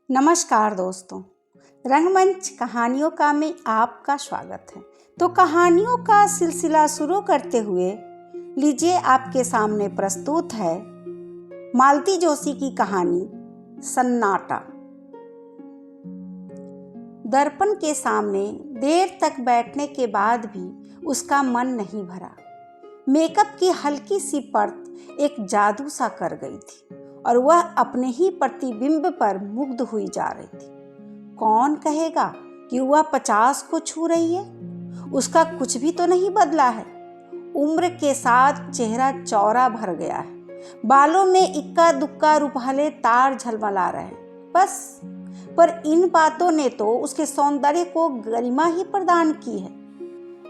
नमस्कार दोस्तों, रंगमंच कहानियों का में आपका स्वागत है। तो कहानियों का सिलसिला शुरू करते हुए लीजिए आपके सामने प्रस्तुत है मालती जोशी की कहानी सन्नाटा। दर्पण के सामने देर तक बैठने के बाद भी उसका मन नहीं भरा। मेकअप की हल्की सी परत एक जादू सा कर गई थी और वह अपने ही प्रतिबिंब पर मुग्ध हुई जा रही थी। कौन कहेगा कि वह 50 को छू रही है? उसका कुछ भी तो नहीं बदला है। उम्र के साथ चेहरा चौड़ा भर गया है, बालों में इक्का दुक्का रुपहले तार झलमला रहे हैं, बस। पर इन बातों ने तो उसके सौंदर्य को गरिमा ही प्रदान की है।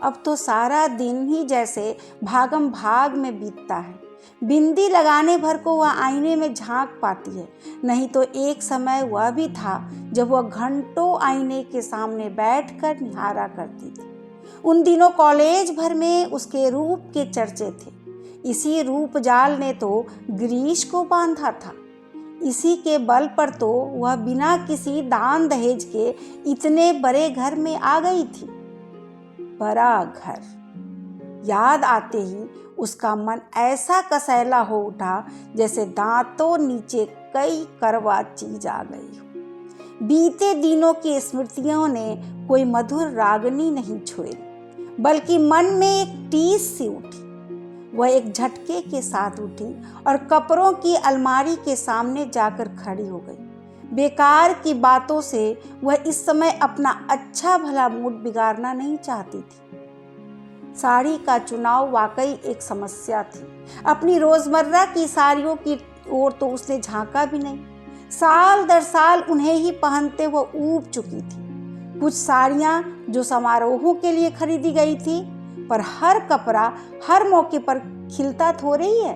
अब तो सारा दिन ही जैसे भागम भाग में बीतता है। बिंदी लगाने भर को वह आईने में झांक पाती है, नहीं तो एक समय वह भी था जब वह घंटों आईने के सामने बैठकर निहारा करती थी। उन दिनों कॉलेज भर में उसके रूप के चर्चे थे। इसी रूप जाल ने तो गिरीश को बांधा था। इसी के बल पर तो वह बिना किसी दान दहेज के इतने बड़े घर में आ गई थी। बड़ा घर याद आते ही उसका मन ऐसा कसैला हो उठा जैसे दांतों नीचे कई कड़वा चीज आ गई हो। बीते दिनों की स्मृतियों ने कोई मधुर रागनी नहीं छोड़ी, बल्कि मन में एक टीस सी उठी। वह एक झटके के साथ उठी और कपड़ों की अलमारी के सामने जाकर खड़ी हो गई। बेकार की बातों से वह इस समय अपना अच्छा भला मूड बिगाड़ना नहीं चाहती थी। साड़ी का चुनाव वाकई एक समस्या थी। अपनी रोजमर्रा की साड़ियों की ओर तो उसने झांका भी नहीं। साल दर साल उन्हें ही पहनते वह ऊब चुकी थी। कुछ साड़ियां जो समारोहों के लिए खरीदी गई थी, पर हर कपड़ा हर मौके पर खिलता थोड़े ही है।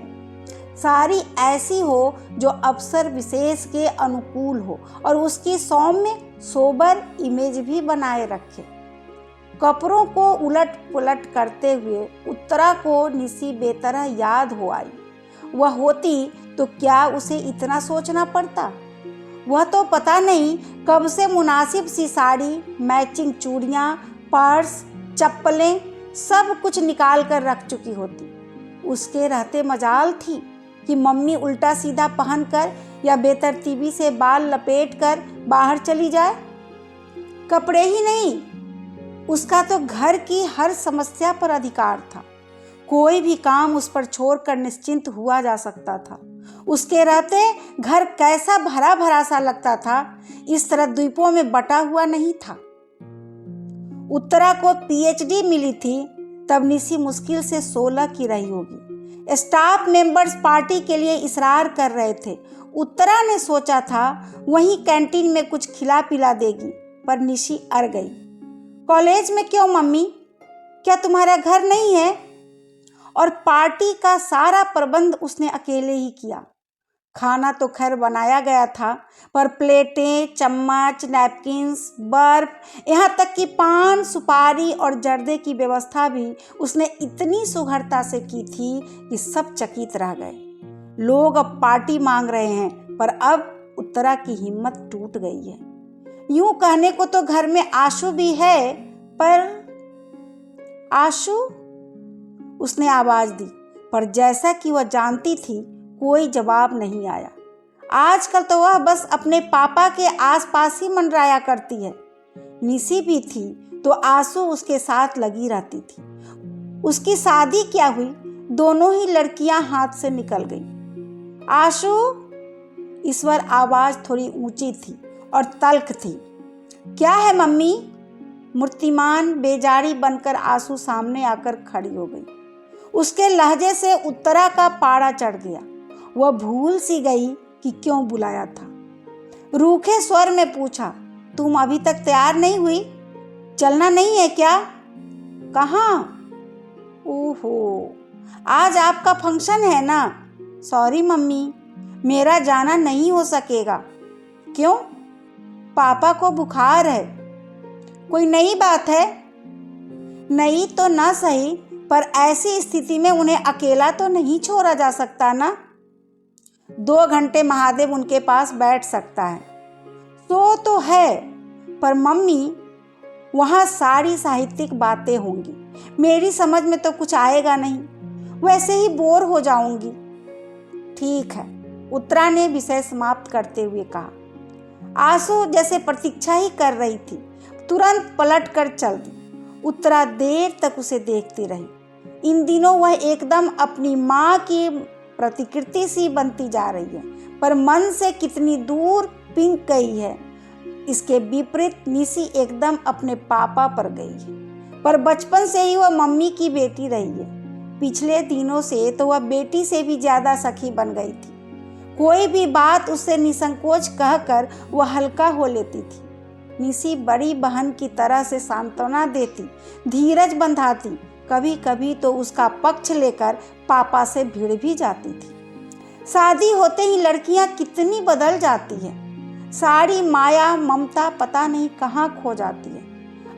साड़ी ऐसी हो जो अवसर विशेष के अनुकूल हो और उसकी सौम्य सोबर इमेज भी बनाए रखे। कपड़ों को उलट पुलट करते हुए उत्तरा को निसी बेतरह याद हो आई। वह होती तो क्या उसे इतना सोचना पड़ता? वह तो पता नहीं कब से मुनासिब सी साड़ी, मैचिंग चूड़ियाँ, पर्स, चप्पलें सब कुछ निकाल कर रख चुकी होती। उसके रहते मजाल थी कि मम्मी उल्टा सीधा पहनकर या बेतरतीबी से बाल लपेट कर बाहर चली जाए। कपड़े ही नहीं, उसका तो घर की हर समस्या पर अधिकार था। कोई भी काम उस पर छोड़कर निश्चिंत हुआ जा सकता था। उसके रहते घर कैसा भरा भरा सा लगता था, इस तरह द्वीपों में बटा हुआ नहीं था। उत्तरा को पीएचडी मिली थी तब निसी मुश्किल से 16 की रही होगी। स्टाफ मेंबर्स पार्टी के लिए इसरार कर रहे थे। उत्तरा ने सोचा था वहीं कैंटीन में कुछ खिला पिला देगी, पर निशी अड़ गई। कॉलेज में क्यों मम्मी? क्या तुम्हारा घर नहीं है? और पार्टी का सारा प्रबंध उसने अकेले ही किया। खाना तो खैर बनाया गया था, पर प्लेटें, चम्मच, नैपकिन्स, बर्फ, यहाँ तक कि पान, सुपारी और जर्दे की व्यवस्था भी उसने इतनी सुघड़ता से की थी कि सब चकित रह गए। लोग अब पार्टी मांग रहे हैं, पर अब उत्तरा की हिम्मत टूट गई है। यूं कहने को तो घर में आशु भी है, पर आशु, उसने आवाज दी, पर जैसा कि वह जानती थी कोई जवाब नहीं आया। आजकल तो वह बस अपने पापा के आसपास ही मंडराया करती है। निशी भी थी तो आशु उसके साथ लगी रहती थी। उसकी शादी क्या हुई, दोनों ही लड़कियां हाथ से निकल गई। आशु, ईश्वर आवाज थोड़ी ऊंची थी और तल्ख थी। क्या है मम्मी? मूर्तिमान बेजारी बनकर आशु सामने आकर खड़ी हो गई। उसके लहजे से उत्तरा का पारा चढ़ गया। वह भूल सी गई कि क्यों बुलाया था। रूखे स्वर में पूछा, तुम अभी तक तैयार नहीं हुई? चलना नहीं है क्या? कहाँ? ओहो, आज आपका फंक्शन है ना? सॉरी मम्मी, मेरा जाना नहीं हो सकेगा। क्यों? पापा को बुखार है। कोई नई बात है? नई तो ना सही, पर ऐसी स्थिति में उन्हें अकेला तो नहीं छोड़ा जा सकता ना। 2 घंटे महादेव उनके पास बैठ सकता है। तो है, पर मम्मी वहाँ सारी साहित्यिक बातें होंगी, मेरी समझ में तो कुछ आएगा नहीं, वैसे ही बोर हो जाऊंगी। ठीक है, उत्तरा ने विषय समाप्त करते हुए कहा। आंसू जैसे प्रतीक्षा ही कर रही थी, तुरंत पलट कर चल दी। उत्तरा देर तक उसे देखती रही। इन दिनों वह एकदम अपनी माँ की प्रतिकृति सी बनती जा रही है, पर मन से कितनी दूर पिंक गई है। इसके विपरीत निशी एकदम अपने पापा पर गई है, पर बचपन से ही वह मम्मी की बेटी रही है। पिछले दिनों से तो वह बेटी से भी ज्यादा सखी बन गई थी। कोई भी बात उससे निसंकोच कहकर वह हल्का हो लेती थी। निशी बड़ी बहन की तरह से सांत्वना देती, धीरज बंधाती, कभी कभी तो उसका पक्ष लेकर पापा से भिड़ भी जाती थी। शादी होते ही लड़कियां कितनी बदल जाती हैं, सारी माया ममता पता नहीं कहाँ खो जाती है।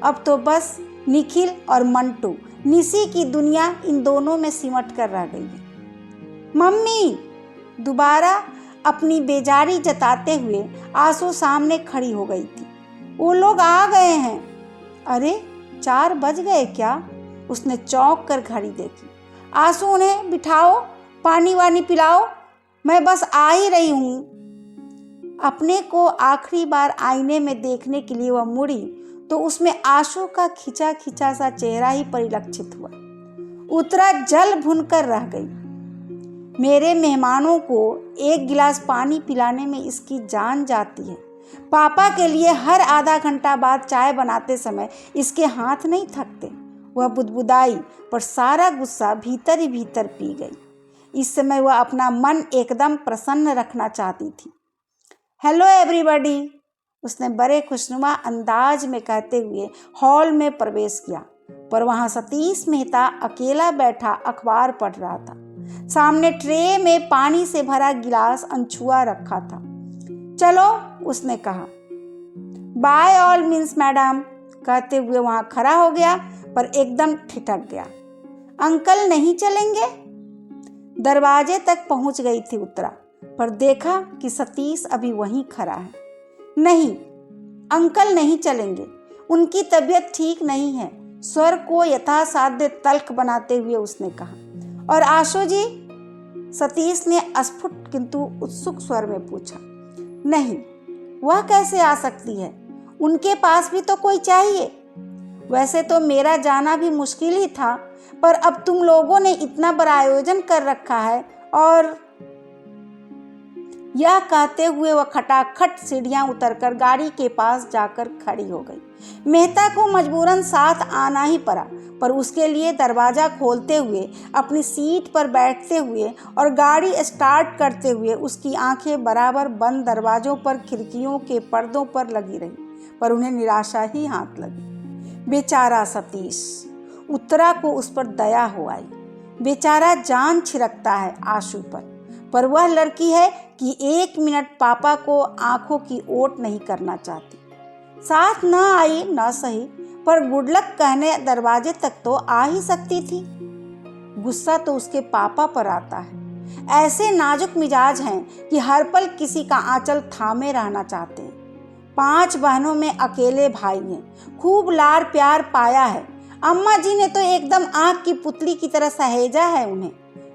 अब तो बस निखिल और मंटू, निशी की दुनिया इन दोनों में सिमट कर रह गई है। मम्मी, दोबारा अपनी बेजारी जताते हुए आंसू सामने खड़ी हो गई थी। वो लोग आ गए हैं। अरे 4 बज गए क्या? उसने चौंक कर घड़ी देखी। आंसू, उन्हें बिठाओ, पानी वानी पिलाओ, मैं बस आ ही रही हूँ। अपने को आखिरी बार आईने में देखने के लिए वह मुड़ी तो उसमें आंसू का खिंचा खिंचा सा चेहरा ही परिलक्षित हुआ। उत्तरा जल भुनकर रह गई। मेरे मेहमानों को 1 गिलास पानी पिलाने में इसकी जान जाती है। पापा के लिए हर आधा घंटा बाद चाय बनाते समय इसके हाथ नहीं थकते। वह बुदबुदाई, पर सारा गुस्सा भीतर ही भीतर पी गई। इस समय वह अपना मन एकदम प्रसन्न रखना चाहती थी। हेलो एवरीबॉडी, उसने बड़े खुशनुमा अंदाज में कहते हुए हॉल में प्रवेश किया, पर वहां सतीश मेहता अकेला बैठा अखबार पढ़ रहा था। सामने ट्रे में पानी से भरा गिलास अनछुआ रखा था। चलो, उसने कहा। बाय ऑल मीन्स मैडम, कहते हुए वहां खड़ा हो गया, पर एकदम ठिठक गया। अंकल नहीं चलेंगे? दरवाजे तक पहुंच गई थी उत्तरा, पर देखा कि सतीश अभी वहीं खड़ा है। नहीं, अंकल नहीं चलेंगे, उनकी तबीयत ठीक नहीं है, स्वर को यथासाध्य तल्ख बनाते हुए उसने कहा। और आशु जी? सतीश ने अस्फुट किंतु उत्सुक स्वर में पूछा। नहीं, वह कैसे आ सकती है? उनके पास भी तो कोई चाहिए। वैसे तो मेरा जाना भी मुश्किल ही था, पर अब तुम लोगों ने इतना बड़ा आयोजन कर रखा है। और यह कहते हुए वह खटाखट सीढ़ियां उतरकर गाड़ी के पास जाकर खड़ी हो गई। मेहता को मजबूरन साथ आना ही पड़ा, पर उसके लिए दरवाज़ा खोलते हुए, अपनी सीट पर बैठते हुए और गाड़ी स्टार्ट करते हुए उसकी आंखें बराबर बंद दरवाज़ों पर, खिड़कियों के पर्दों पर लगी रही, पर उन्हें निराशा ही हाथ लगी। बेचारा सतीश, उत्तरा को उस पर दया हो आई। बेचारा जान छिड़कता है आशु पर वह लड़की है कि 1 मिनट पापा को आंखों की ओट नहीं करना चाहती। साथ न आई न सही, पर गुड लक कहने दरवाजे तक तो आ ही सकती थी। गुस्सा तो उसके पापा पर आता है। ऐसे नाजुक मिजाज हैं कि हर पल किसी का आंचल थामे रहना चाहते हैं। 5 बहनों में अकेले भाई हैं, खूब लाड़ प्यार पाया है। अम्मा जी ने तो एकदम आँख की पुतली की तरह सहेजा है उन्हें।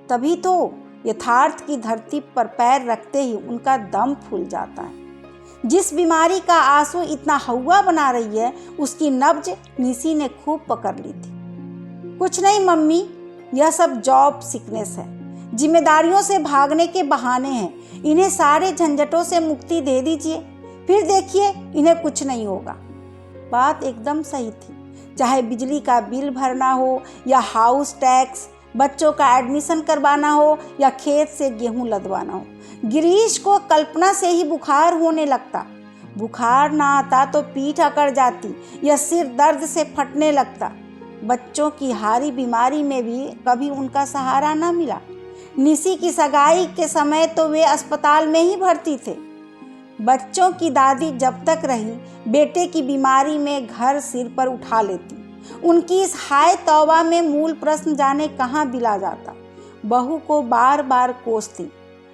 तभी तो यथार्थ की धरती पर पैर रखते ही उनका दम फूल जाता है। जिस बीमारी का आंसू इतना हवा बना रही है, उसकी नब्ज निशी ने खूब पकड़ ली थी। कुछ नहीं मम्मी, यह सब जॉब सिकनेस है, जिम्मेदारियों से भागने के बहाने हैं। इन्हें सारे झंझटों से मुक्ति दे दीजिए, फिर देखिए इन्हें कुछ नहीं होगा। बात एकदम सही थी। चाहे बिजली का बिल भरना हो या हाउस टैक्स, बच्चों का एडमिशन करवाना हो या खेत से गेहूं लदवाना हो, गिरीश को कल्पना से ही बुखार होने लगता। बुखार ना आता तो पीठ अकड़ जाती या सिर दर्द से फटने लगता। बच्चों की हारी बीमारी में भी कभी उनका सहारा ना मिला। निशी की सगाई के समय तो वे अस्पताल में ही भर्ती थे। बच्चों की दादी जब तक रही, बेटे की बीमारी में घर सिर पर उठा लेती। उनकी इस हाय तौबा में मूल प्रश्न जाने कहाँ बिला जाता। बहू को बार बार कोसती।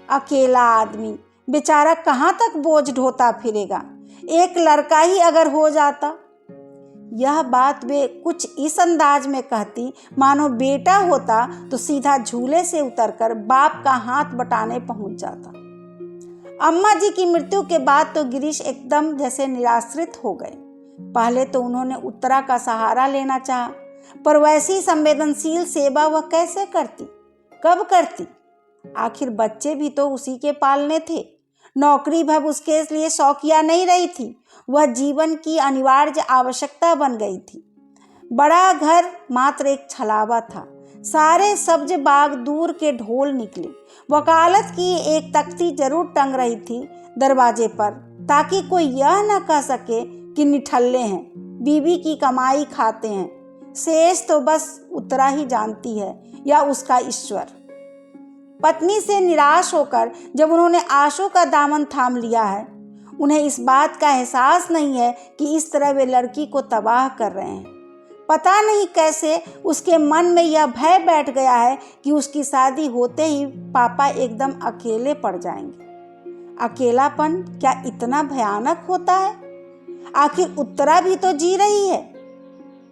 अकेला आदमी बेचारा कहाँ तक बोझ ढोता फिरेगा। एक लड़का ही अगर हो जाता। यह बात वे कुछ इस अंदाज में कहती मानो बेटा होता तो सीधा झूले से उतरकर बाप का हाथ बटाने पहुंच जाता। अम्मा जी की मृत्यु के बाद तो गिरीश एकदम जैसे निराश्रित हो गए। पहले तो उन्होंने उत्तरा का सहारा लेना चाहा, पर वैसी संवेदनशील सेवा वह कैसे करती, कब करती? आखिर बच्चे भी तो उसी के पालने थे। नौकरी भब उसके लिए शौकिया नहीं रही थी, वह जीवन की अनिवार्य आवश्यकता बन गई थी। बड़ा घर मात्र एक छलावा था। सारे सब्ज बाग दूर के ढोल निकले। वकालत की एक तख्ती जरूर टंग रही थी दरवाजे पर, ताकि कोई यह न कह सके कि निठल्ले हैं, बीवी की कमाई खाते हैं। शेष तो बस उत्तरा ही जानती है या उसका ईश्वर। पत्नी से निराश होकर जब उन्होंने आशु का दामन थाम लिया है, उन्हें इस बात का एहसास नहीं है कि इस तरह वे लड़की को तबाह कर रहे हैं। पता नहीं कैसे उसके मन में यह भय बैठ गया है कि उसकी शादी होते ही पापा एकदम अकेले पड़ जाएंगे। अकेलापन क्या इतना भयानक होता है? आखिर उत्तरा भी तो जी रही है।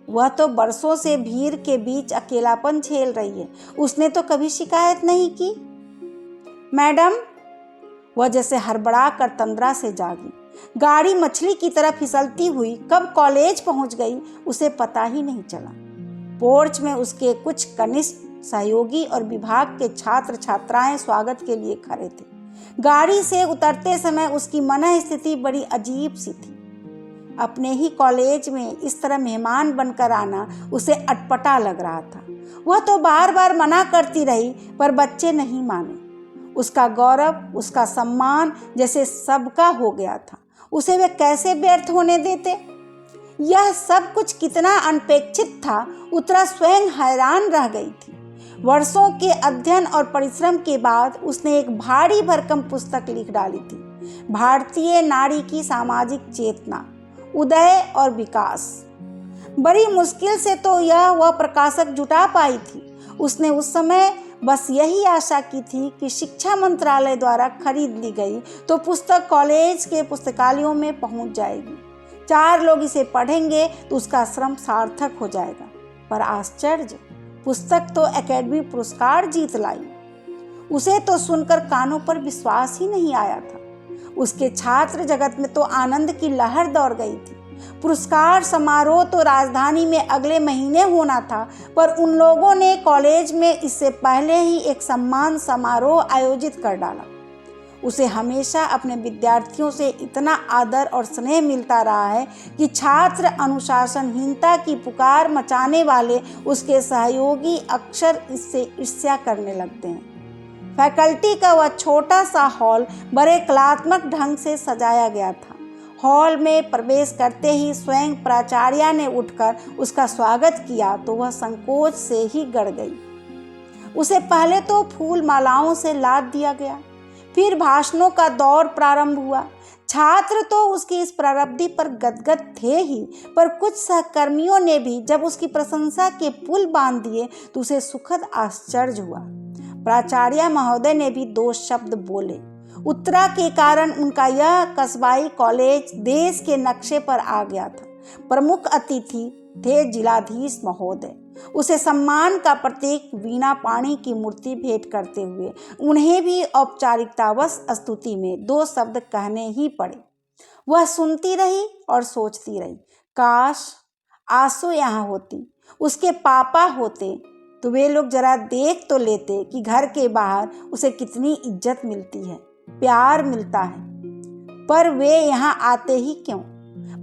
वह तो बरसों से भीड़ के बीच अकेलापन झेल रही है। उसने तो कभी शिकायत नहीं की। मैडम, वह जैसे हड़बड़ा कर तंद्रा से जागी। गाड़ी मछली की तरह फिसलती हुई कब कॉलेज पहुंच गई उसे पता ही नहीं चला। पोर्च में उसके कुछ कनिष्ठ सहयोगी और विभाग के छात्र छात्राएं स्वागत के लिए खड़े थे। गाड़ी से उतरते समय उसकी मन स्थिति बड़ी अजीब सी थी। अपने ही कॉलेज में इस तरह मेहमान बनकर आना उसे अटपटा लग रहा था। वह तो बार बार मना करती रही, पर बच्चे नहीं माने। उसका गौरव, उसका सम्मान जैसे सबका हो गया था, उसे वे कैसे व्यर्थ होने देते? यह सब कुछ कितना अनपेक्षित था, उत्तरा स्वयं हैरान रह गई थी। वर्षों के अध्ययन और परिश्रम के बाद उसने एक भारी भरकम पुस्तक लिख डाली थी, भारतीय नारी की सामाजिक चेतना, उदय और विकास। बड़ी मुश्किल से तो वह प्रकाशक जुटा पाई थी। उसने उस समय बस यही आशा की थी कि शिक्षा मंत्रालय द्वारा खरीद ली गई तो पुस्तक कॉलेज के पुस्तकालयों में पहुंच जाएगी। 4 लोग इसे पढ़ेंगे तो उसका श्रम सार्थक हो जाएगा। पर आश्चर्य, पुस्तक तो एकेडमी पुरस्कार जीत लाई। उसे तो सुनकर कानों पर विश्वास ही नहीं आया था। उसके छात्र जगत में तो आनंद की लहर दौड़ गई थी। पुरस्कार समारोह तो राजधानी में अगले महीने होना था, पर उन लोगों ने कॉलेज में इससे पहले ही एक सम्मान समारोह आयोजित कर डाला। उसे हमेशा अपने विद्यार्थियों से इतना आदर और स्नेह मिलता रहा है कि छात्र अनुशासनहीनता की पुकार मचाने वाले उसके सहयोगी अक्सर इससे ईर्ष्या करने लगते हैं। फैकल्टी का वह छोटा सा हॉल बड़े कलात्मक ढंग से सजाया गया था। हॉल में प्रवेश करते ही स्वयं प्राचार्य ने उठकर उसका स्वागत किया तो वह संकोच से ही गड़ गई। उसे पहले तो फूल मालाओं से लाद दिया गया, फिर भाषणों का दौर प्रारंभ हुआ। छात्र तो उसकी इस प्रारब्धि पर गदगद थे ही, पर कुछ सहकर्मियों ने भी जब उसकी प्रशंसा के पुल बांध दिए तो उसे सुखद आश्चर्य हुआ। प्राचार्य महोदय ने भी 2 शब्द बोले। उत्तरा के कारण उनका यह कस्बाई कॉलेज देश के नक्शे पर आ गया था। प्रमुख अतिथि थे जिलाधीश महोदय। उसे सम्मान का प्रतीक वीणा पाणी की मूर्ति भेंट करते हुए उन्हें भी औपचारिकतावश स्तुति में 2 शब्द कहने ही पड़े। वह सुनती रही और सोचती रही, काश आशु यहाँ होती, उसके पापा होते तो वे लोग जरा देख तो लेते कि घर के बाहर उसे कितनी इज्जत मिलती है, प्यार मिलता है। पर वे यहाँ आते ही क्यों?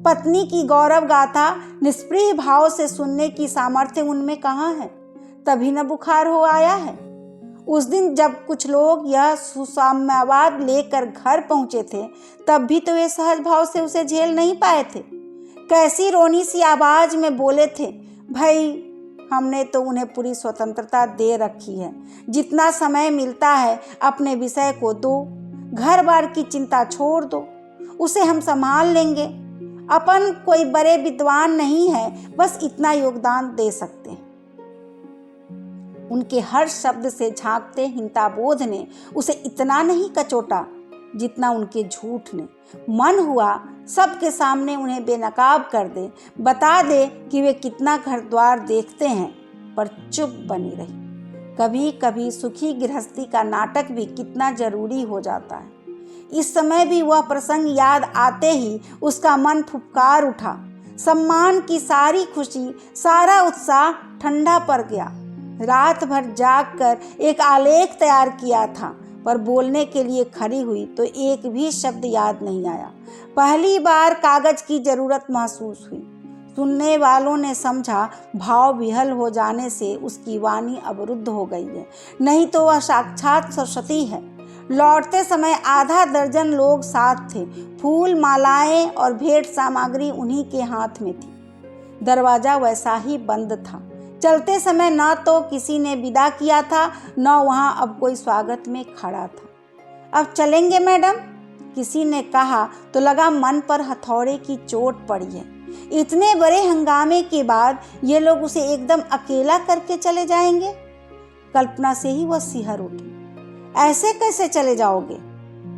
पत्नी की गौरव गाथा निष्प्रिय भाव से सुनने की सामर्थ्य उनमें कहाँ है? तभी न बुखार हो आया है। उस दिन जब कुछ लोग यह सुसमाचार लेकर घर पहुंचे थे, तब भी तो वे सहज भाव से उसे झेल नहीं पाए थे। कैसी रोनी सी आवाज में बोले थे, भाई हमने तो उन्हें पूरी स्वतंत्रता दे रखी है, जितना समय मिलता है अपने विषय को दो, घर बार की चिंता छोड़ दो, उसे हम संभाल लेंगे। अपन कोई बड़े विद्वान नहीं है, बस इतना योगदान दे सकते हैं। उनके हर शब्द से झांकते हिंताबोध ने उसे इतना नहीं कचोटा जितना उनके झूठ ने। मन हुआ सबके सामने उन्हें बेनकाब कर दे, बता दे कि वे कितना घर द्वार देखते हैं, पर चुप बनी रही। कभी कभी सुखी गृहस्थी का नाटक भी कितना जरूरी हो जाता है। इस समय भी वह प्रसंग याद आते ही उसका मन फुफकार उठा। सम्मान की सारी खुशी, सारा उत्साह ठंडा पड़ गया। रात भर जाग कर एक आलेख तैयार किया था, पर बोलने के लिए खड़ी हुई तो एक भी शब्द याद नहीं आया। पहली बार कागज की जरूरत महसूस हुई। सुनने वालों ने समझा भाव विहल हो जाने से उसकी वाणी अवरुद्ध हो गई है, नहीं तो वह साक्षात सरस्वती है। लौटते समय आधा दर्जन लोग साथ थे। फूल, मालाएं और भेंट सामग्री उन्हीं के हाथ में थी। दरवाजा वैसा ही बंद था। चलते समय न तो किसी ने विदा किया था, न वहां अब कोई स्वागत में खड़ा था। अब चलेंगे मैडम, किसी ने कहा तो लगा मन पर हथौड़े की चोट पड़ी है। इतने बड़े हंगामे के बाद ये लोग उसे एकदम अकेला करके चले जाएंगे। कल्पना से ही वह सिहर उठी। ऐसे कैसे चले जाओगे?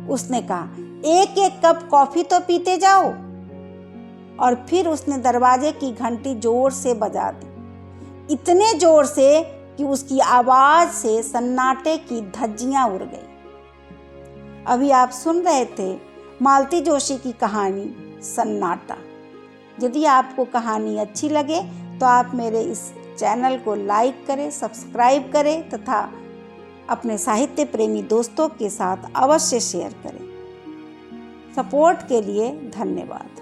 उसने कहा, एक एक कप कॉफी तो पीते जाओ। और फिर उसने दरवाजे की घंटी जोर से बजा दी, इतने जोर से कि उसकी आवाज से सन्नाटे की धज्जियां उड़ गई। अभी आप सुन रहे थे मालती जोशी की कहानी सन्नाटा। यदि आपको कहानी अच्छी लगे तो आप मेरे इस चैनल को लाइक करें, सब्सक्राइब करें तथा अपने साहित्य प्रेमी दोस्तों के साथ अवश्य शेयर करें। सपोर्ट के लिए धन्यवाद।